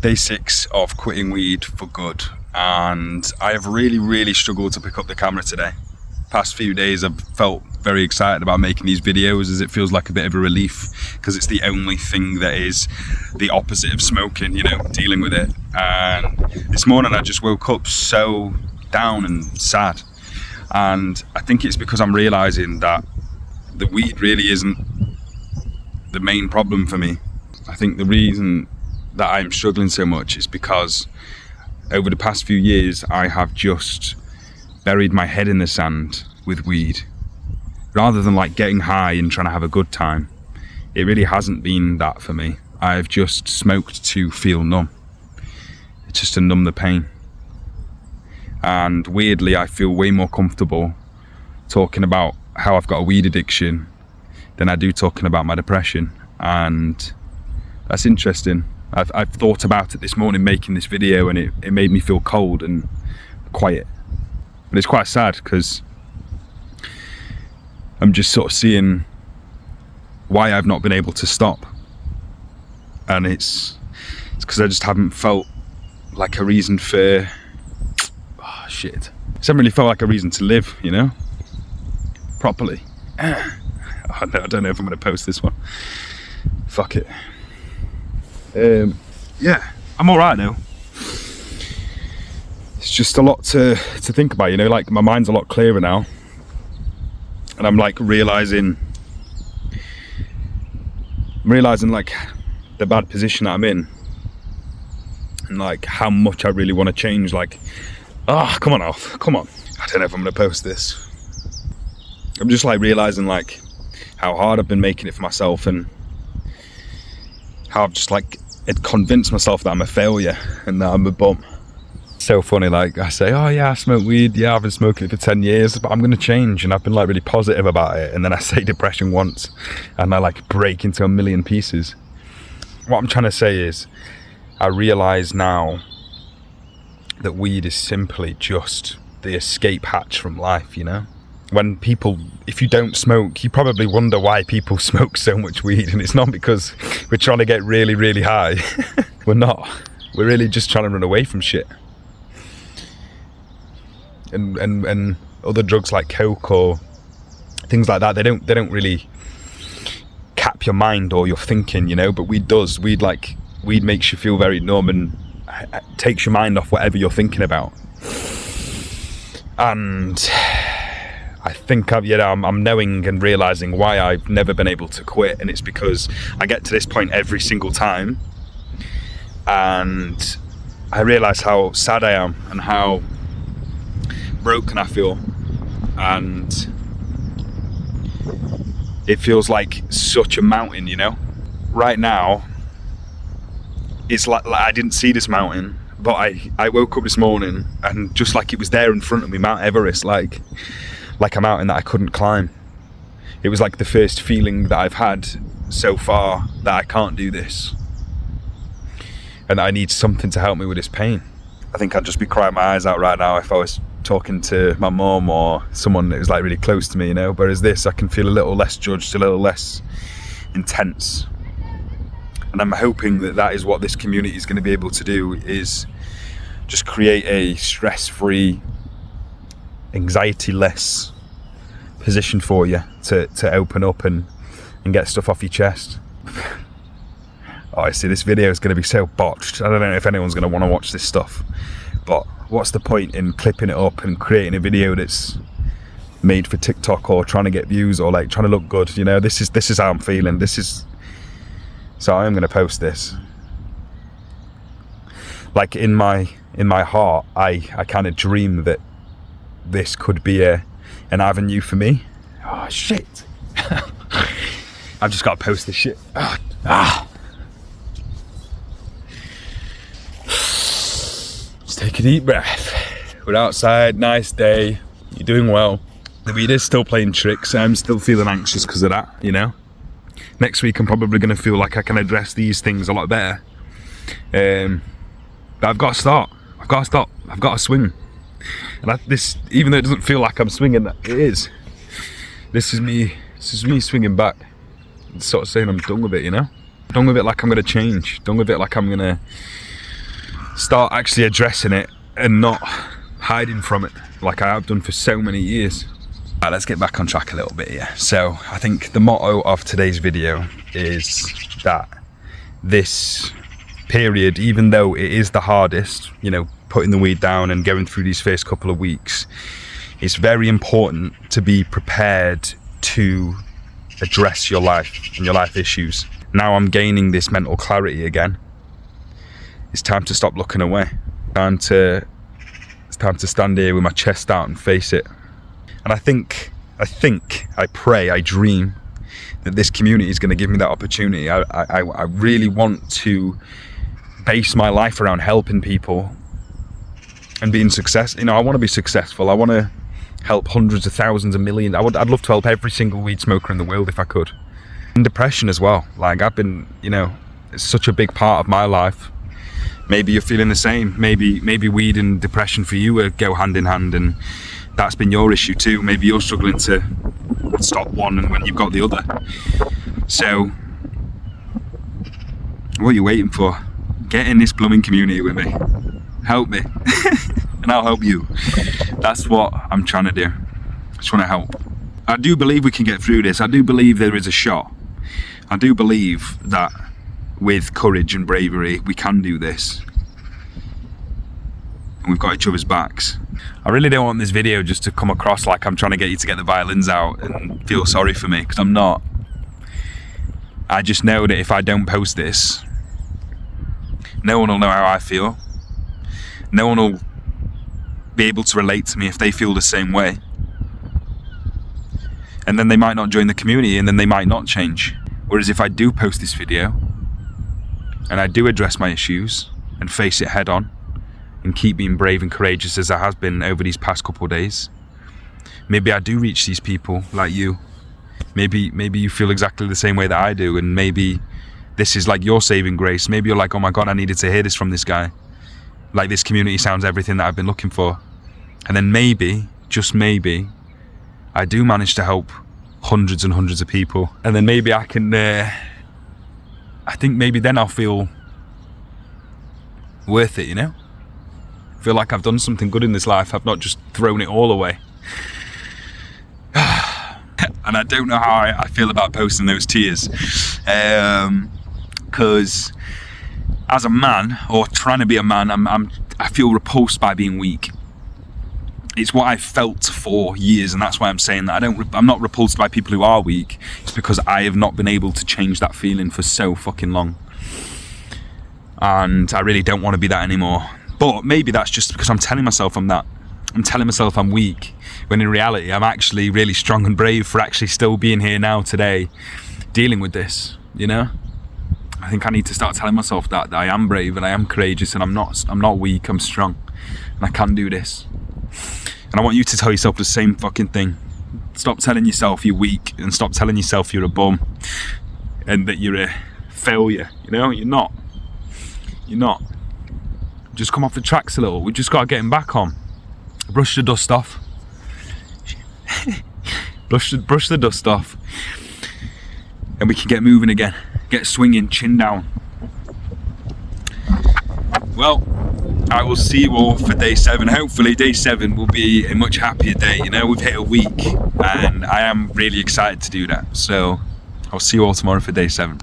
day 6 of quitting weed for good, and I have really struggled to pick up the camera today. Past few days I've felt very excited about making these videos, as it feels like a bit of a relief, because it's the only thing that is the opposite of smoking, you know, dealing with it. And this morning I just woke up so down and sad, and I think it's because I'm realizing that the weed really isn't the main problem for me. I think the reason that I'm struggling so much is because over the past few years I have just buried my head in the sand with weed. Rather than like getting high and trying to have a good time, it really hasn't been that for me. I've just smoked to feel numb. It's just to numb the pain. And weirdly, I feel way more comfortable talking about how I've got a weed addiction than I do talking about my depression. And that's interesting. I've thought about it this morning making this video, and it made me feel cold and quiet. But it's quite sad because I'm just sort of seeing why I've not been able to stop. And it's because I just haven't felt like a reason for, oh shit. I haven't really felt like a reason to live, you know, properly. Oh no, I don't know if I'm going to post this one. Fuck it. Yeah, I'm alright now. It's just a lot to think about, you know, like my mind's a lot clearer now. And I'm like realizing like the bad position that I'm in, and like how much I really want to change. Like, come on Alf, come on. I don't know if I'm gonna post this. I'm just like realizing like how hard I've been making it for myself, and how I've just like convinced myself that I'm a failure and that I'm a bum. So funny, like I say, oh yeah, I smoke weed, yeah, I've been smoking it for 10 years, but I'm gonna change, and I've been like really positive about it, and then I say depression once and I like break into a million pieces. What I'm trying to say is, I realize now that weed is simply just the escape hatch from life, you know? When people, if you don't smoke, you probably wonder why people smoke so much weed, and it's not because we're trying to get really high. We're not. We're really just trying to run away from shit. And other drugs like coke or things like that, they don't really cap your mind or your thinking, you know, but weed does. Weed makes you feel very numb and takes your mind off whatever you're thinking about. And I think I'm knowing and realizing why I've never been able to quit, and it's because I get to this point every single time and I realize how sad I am and how broken I feel, and it feels like such a mountain, you know. Right now it's like I didn't see this mountain, but I woke up this morning and just like it was there in front of me, Mount Everest, like a mountain that I couldn't climb. It was like the first feeling that I've had so far that I can't do this, and that I need something to help me with this pain. I think I'd just be crying my eyes out right now if I was talking to my mom or someone that was like really close to me, you know. Whereas this, I can feel a little less judged, a little less intense. And I'm hoping that that is what this community is going to be able to do, is just create a stress-free, anxiety-less position for you to open up and get stuff off your chest. Oh, I see, this video is going to be so botched. I don't know if anyone's going to want to watch this stuff, but what's the point in clipping it up and creating a video that's made for TikTok or trying to get views or like trying to look good, you know? This is how I'm feeling. So I am going to post this. Like in my heart, I kind of dream that this could be an avenue for me. Oh shit. I've just got to post this shit. Take a deep breath. We're outside, nice day, you're doing well. The weed is still playing tricks. I'm still feeling anxious because of that, you know. Next week I'm probably going to feel like I can address these things a lot better. But I've got to start. I've got to swing. And even though it doesn't feel like I'm swinging, it is. This is me swinging back. It's sort of saying I'm done with it, you know. Done with it like I'm going to change. Done with it like I'm going to start actually addressing it and not hiding from it like I have done for so many years. Right, let's get back on track a little bit here. So I think the motto of today's video is that this period, even though it is the hardest, you know, putting the weed down and going through these first couple of weeks, it's very important to be prepared to address your life and your life issues. Now I'm gaining this mental clarity again. It's time to stop looking away. It's time to stand here with my chest out and face it. And I pray, I dream that this community is going to give me that opportunity. I really want to base my life around helping people and being successful. You know, I want to be successful. I want to help hundreds of thousands of millions. I'd love to help every single weed smoker in the world if I could. And depression as well. Like I've been, you know, it's such a big part of my life. Maybe you're feeling the same. Maybe weed and depression for you go hand in hand, and that's been your issue too. Maybe you're struggling to stop one and when you've got the other. So what are you waiting for? Get in this blooming community with me. Help me. And I'll help you. That's what I'm trying to do. I just want to help. I do believe we can get through this. I do believe there is a shot. I do believe that with courage and bravery we can do this. And we've got each other's backs. I really don't want this video just to come across like I'm trying to get you to get the violins out and feel sorry for me, because I'm not. I just know that if I don't post this, no one will know how I feel. No one will be able to relate to me if they feel the same way. And then they might not join the community, and then they might not change. Whereas if I do post this video and I do address my issues and face it head on and keep being brave and courageous as I have been over these past couple of days, maybe I do reach these people like you. Maybe you feel exactly the same way that I do, and maybe this is like your saving grace. Maybe you're like, oh my God, I needed to hear this from this guy. Like, this community sounds everything that I've been looking for. And then maybe, just maybe, I do manage to help hundreds and hundreds of people. And then maybe I can, I think maybe then I'll feel worth it, you know? Feel like I've done something good in this life. I've not just thrown it all away. And I don't know how I feel about posting those tears. Because as a man, or trying to be a man, I feel repulsed by being weak. It's what I've felt for years, and that's why I'm saying that I'm not repulsed by people who are weak. It's because I have not been able to change that feeling for so fucking long, and I really don't want to be that anymore. But maybe that's just because I'm telling myself I'm that. I'm telling myself I'm weak, when in reality I'm actually really strong and brave for actually still being here now today, dealing with this, you know? I think I need to start telling myself that I am brave and I am courageous, and I'm not weak, I'm strong, and I can do this. And I want you to tell yourself the same fucking thing. Stop telling yourself you're weak, and stop telling yourself you're a bum and that you're a failure. You know, you're not. You're not. Just come off the tracks a little. We just got to get him back on. Brush the dust off. brush the dust off, and we can get moving again. Get swinging, chin down. Well, I will see you all for day 7. Hopefully day 7 will be a much happier day. You know, we've hit a week and I am really excited to do that. So I'll see you all tomorrow for day 7.